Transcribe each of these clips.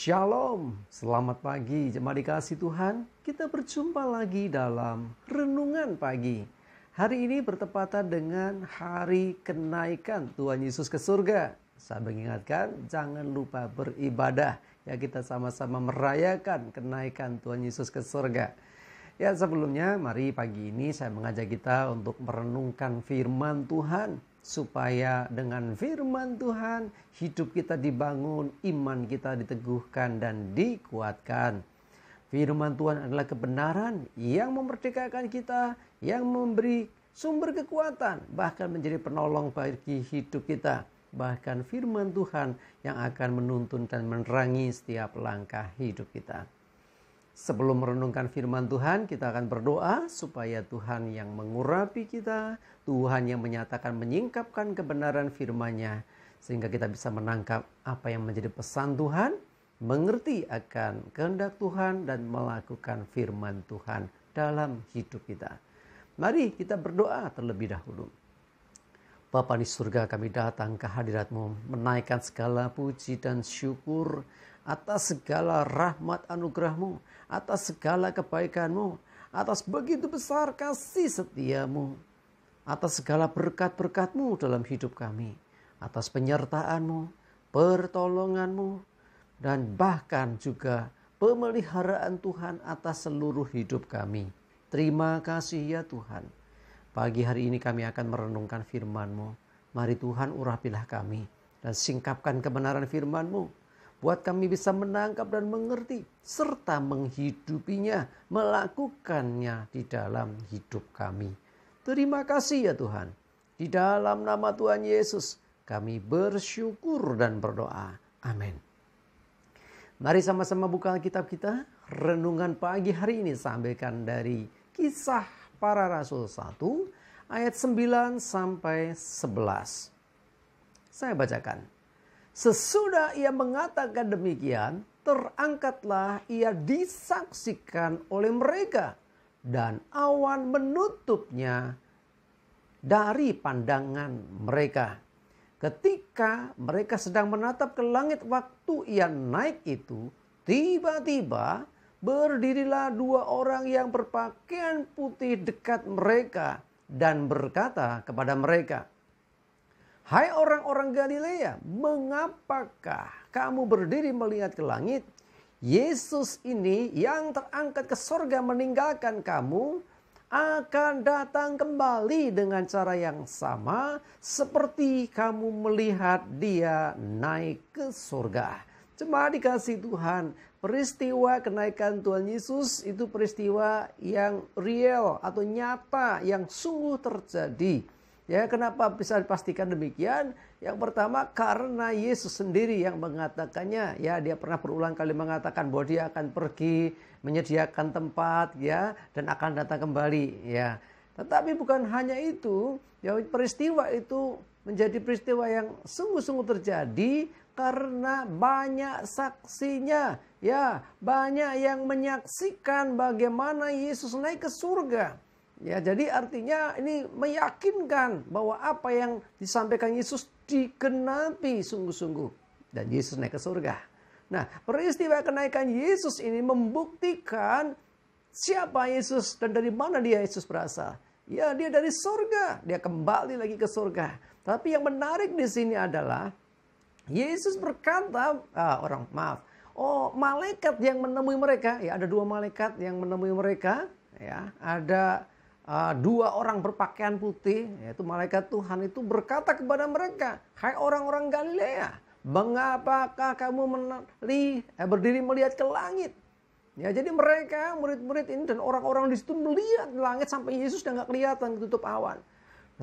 Shalom, selamat pagi jemaat dikasih Tuhan. Kita berjumpa lagi dalam Renungan Pagi. Hari ini bertepatan dengan hari kenaikan Tuhan Yesus ke surga. Saya mengingatkan jangan lupa beribadah. Ya, kita sama-sama merayakan kenaikan Tuhan Yesus ke surga. Ya, sebelumnya mari pagi ini saya mengajak kita untuk merenungkan firman Tuhan. Supaya dengan firman Tuhan hidup kita dibangun, iman kita diteguhkan dan dikuatkan. Firman Tuhan adalah kebenaran yang memerdekakan kita, yang memberi sumber kekuatan, bahkan menjadi penolong bagi hidup kita. Bahkan firman Tuhan yang akan menuntun dan menerangi setiap langkah hidup kita. Sebelum merenungkan firman Tuhan, kita akan berdoa supaya Tuhan yang mengurapi kita, Tuhan yang menyatakan menyingkapkan kebenaran firman-Nya, sehingga kita bisa menangkap apa yang menjadi pesan Tuhan, mengerti akan kehendak Tuhan dan melakukan firman Tuhan dalam hidup kita. Mari kita berdoa terlebih dahulu. Bapa di surga, kami datang ke hadirat-Mu, menaikkan segala puji dan syukur atas segala rahmat anugerah-Mu, atas segala kebaikan-Mu, atas begitu besar kasih setia-Mu, atas segala berkat-berkat-Mu dalam hidup kami, atas penyertaan-Mu, pertolongan-Mu, dan bahkan juga pemeliharaan Tuhan atas seluruh hidup kami. Terima kasih ya Tuhan. Pagi hari ini kami akan merenungkan firman-Mu. Mari Tuhan urapilah kami dan singkapkan kebenaran firman-Mu. Buat kami bisa menangkap dan mengerti serta menghidupinya, melakukannya di dalam hidup kami. Terima kasih ya Tuhan. Di dalam nama Tuhan Yesus kami bersyukur dan berdoa. Amin. Mari sama-sama buka Alkitab kita. Renungan pagi hari ini sampaikan dari Kisah Para Rasul 1 ayat 9 sampai 11. Saya bacakan. Sesudah ia mengatakan demikian, terangkatlah ia disaksikan oleh mereka dan awan menutupnya dari pandangan mereka. Ketika mereka sedang menatap ke langit waktu ia naik itu, tiba-tiba berdirilah dua orang yang berpakaian putih dekat mereka dan berkata kepada mereka, "Hai orang-orang Galilea, mengapakah kamu berdiri melihat ke langit? Yesus ini yang terangkat ke sorga meninggalkan kamu akan datang kembali dengan cara yang sama seperti kamu melihat dia naik ke sorga." Jemaat dikasih Tuhan, peristiwa kenaikan Tuhan Yesus itu peristiwa yang real atau nyata yang sungguh terjadi. Ya, kenapa bisa dipastikan demikian? Yang pertama karena Yesus sendiri yang mengatakannya. Ya, dia pernah berulang kali mengatakan bahwa dia akan pergi menyediakan tempat ya dan akan datang kembali ya. Tetapi bukan hanya itu, ya peristiwa itu menjadi peristiwa yang sungguh-sungguh terjadi karena banyak saksinya. Ya, banyak yang menyaksikan bagaimana Yesus naik ke surga. Ya, jadi artinya ini meyakinkan bahwa apa yang disampaikan Yesus digenapi sungguh-sungguh. Dan Yesus naik ke surga. Nah, peristiwa kenaikan Yesus ini membuktikan siapa Yesus dan dari mana dia Yesus berasal. Ya, dia dari surga. Dia kembali lagi ke surga. Tapi yang menarik di sini adalah Yesus berkata, malaikat yang menemui mereka. Ya, ada dua malaikat yang menemui mereka. Ya, ada dua orang berpakaian putih, yaitu malaikat Tuhan itu berkata kepada mereka, "Hai orang-orang Galilea, mengapakah kamu berdiri melihat ke langit?" Ya, jadi mereka murid-murid ini dan orang-orang di situ melihat langit sampai Yesus sudah nggak kelihatan, ketutup awan.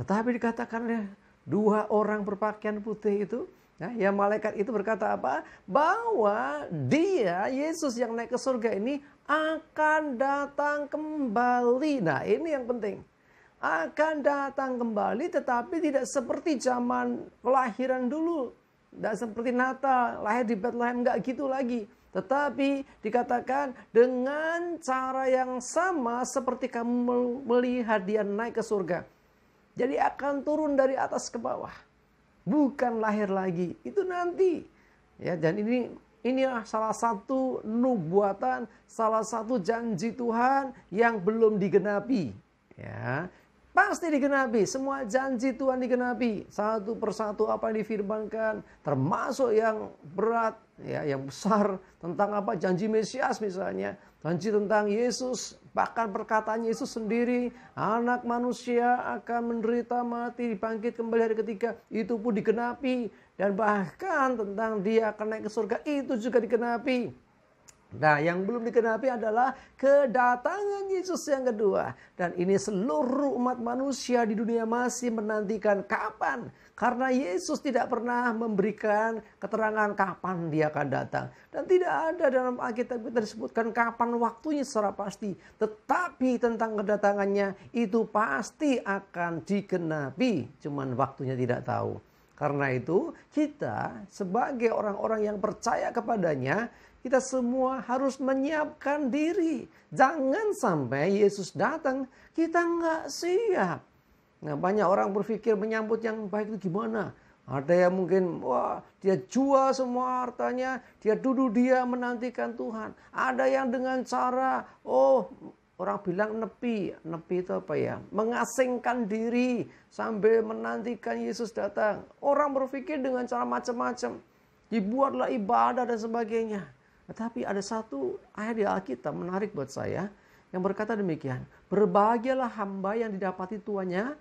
Tetapi dikatakan oleh dua orang berpakaian putih itu, ya malaikat itu berkata apa? Bahwa dia, Yesus yang naik ke surga ini akan datang kembali. Nah, ini yang penting. Akan datang kembali tetapi tidak seperti zaman kelahiran dulu. Tidak seperti Natal, lahir di Bethlehem, enggak gitu lagi. Tetapi dikatakan dengan cara yang sama seperti kamu melihat dia naik ke surga. Jadi akan turun dari atas ke bawah. Bukan lahir lagi, itu nanti. Ya, dan ini Inilah salah satu nubuatan, salah satu janji Tuhan yang belum digenapi. Ya, pasti digenapi, semua janji Tuhan digenapi. Satu persatu apa yang difirmankan, termasuk yang berat, ya, yang besar tentang apa janji Mesias misalnya, janji tentang Yesus, bahkan perkataan Yesus sendiri, anak manusia akan menderita mati, dibangkit kembali hari ketiga, itu pun digenapi. Dan bahkan tentang dia akan naik ke surga itu juga digenapi. Nah, yang belum digenapi adalah kedatangan Yesus yang kedua. Dan ini seluruh umat manusia di dunia masih menantikan kapan. Karena Yesus tidak pernah memberikan keterangan kapan dia akan datang. Dan tidak ada dalam Alkitab kita disebutkan kapan waktunya secara pasti. Tetapi tentang kedatangannya itu pasti akan digenapi. Cuman waktunya tidak tahu. Karena itu kita sebagai orang-orang yang percaya kepadanya, kita semua harus menyiapkan diri. Jangan sampai Yesus datang, kita nggak siap. Nah, banyak orang berpikir menyambut yang baik itu gimana? Ada yang mungkin, wah, dia jual semua hartanya, dia duduk dia menantikan Tuhan. Ada yang dengan cara, orang bilang nepi itu apa ya? Mengasingkan diri sambil menantikan Yesus datang. Orang berpikir dengan cara macam-macam. Dibuatlah ibadah dan sebagainya. Tetapi ada satu ayat di Alkitab menarik buat saya yang berkata demikian. Berbahagialah hamba yang didapati tuannya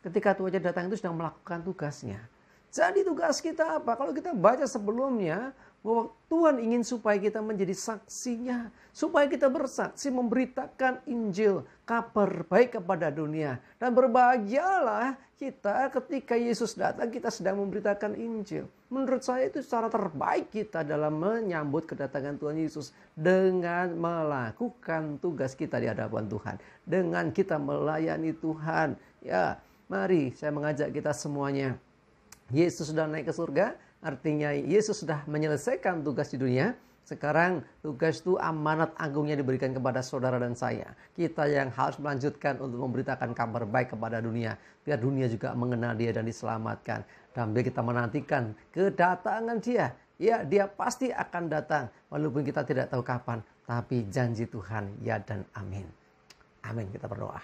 ketika tuannya datang itu sedang melakukan tugasnya. Jadi tugas kita apa? Kalau kita baca sebelumnya, bahwa Tuhan ingin supaya kita menjadi saksinya. Supaya kita bersaksi memberitakan Injil, kabar baik kepada dunia. Dan berbahagialah kita ketika Yesus datang, kita sedang memberitakan Injil. Menurut saya itu cara terbaik kita dalam menyambut kedatangan Tuhan Yesus. Dengan melakukan tugas kita di hadapan Tuhan. Dengan kita melayani Tuhan. Ya, mari saya mengajak kita semuanya. Yesus sudah naik ke surga. Artinya Yesus sudah menyelesaikan tugas di dunia. Sekarang tugas itu amanat agungnya diberikan kepada saudara dan saya. Kita yang harus melanjutkan untuk memberitakan kabar baik kepada dunia. Biar dunia juga mengenal dia dan diselamatkan. Dan biar kita menantikan kedatangan dia. Ya, dia pasti akan datang. Walaupun kita tidak tahu kapan. Tapi janji Tuhan ya dan amin. Amin, kita berdoa.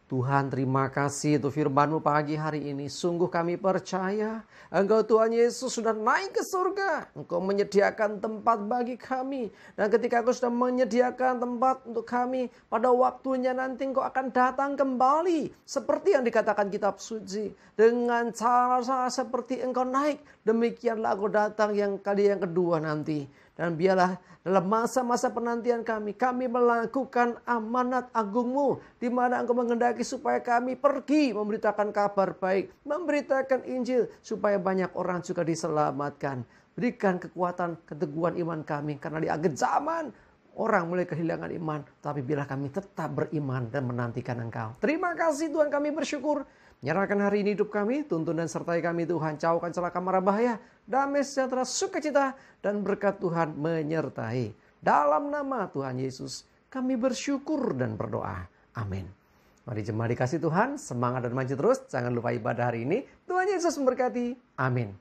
Tuhan, terima kasih untuk firman-Mu pagi hari ini. Sungguh kami percaya Engkau Tuhan Yesus sudah naik ke surga. Engkau menyediakan tempat bagi kami. Dan ketika Engkau sudah menyediakan tempat untuk kami, pada waktunya nanti Engkau akan datang kembali. Seperti yang dikatakan kitab suci. Dengan cara seperti Engkau naik, demikianlah Engkau datang yang kali yang kedua nanti. Dan biarlah dalam masa-masa penantian kami melakukan amanat agung-Mu, di mana Engkau menghendaki supaya kami pergi memberitakan kabar baik, memberitakan Injil, supaya banyak orang juga diselamatkan. Berikan kekuatan, keteguhan iman kami, karena di akhir zaman orang mulai kehilangan iman, tapi biarlah kami tetap beriman dan menantikan Engkau. Terima kasih Tuhan, kami bersyukur. Nyerahkan hari ini hidup kami, tuntun dan sertai kami Tuhan. Jauhkan celaka mara bahaya, damai sejahtera, sukacita, dan berkat Tuhan menyertai. Dalam nama Tuhan Yesus, kami bersyukur dan berdoa. Amin. Mari jemaat dikasih Tuhan, semangat dan maju terus. Jangan lupa ibadah hari ini. Tuhan Yesus memberkati. Amin.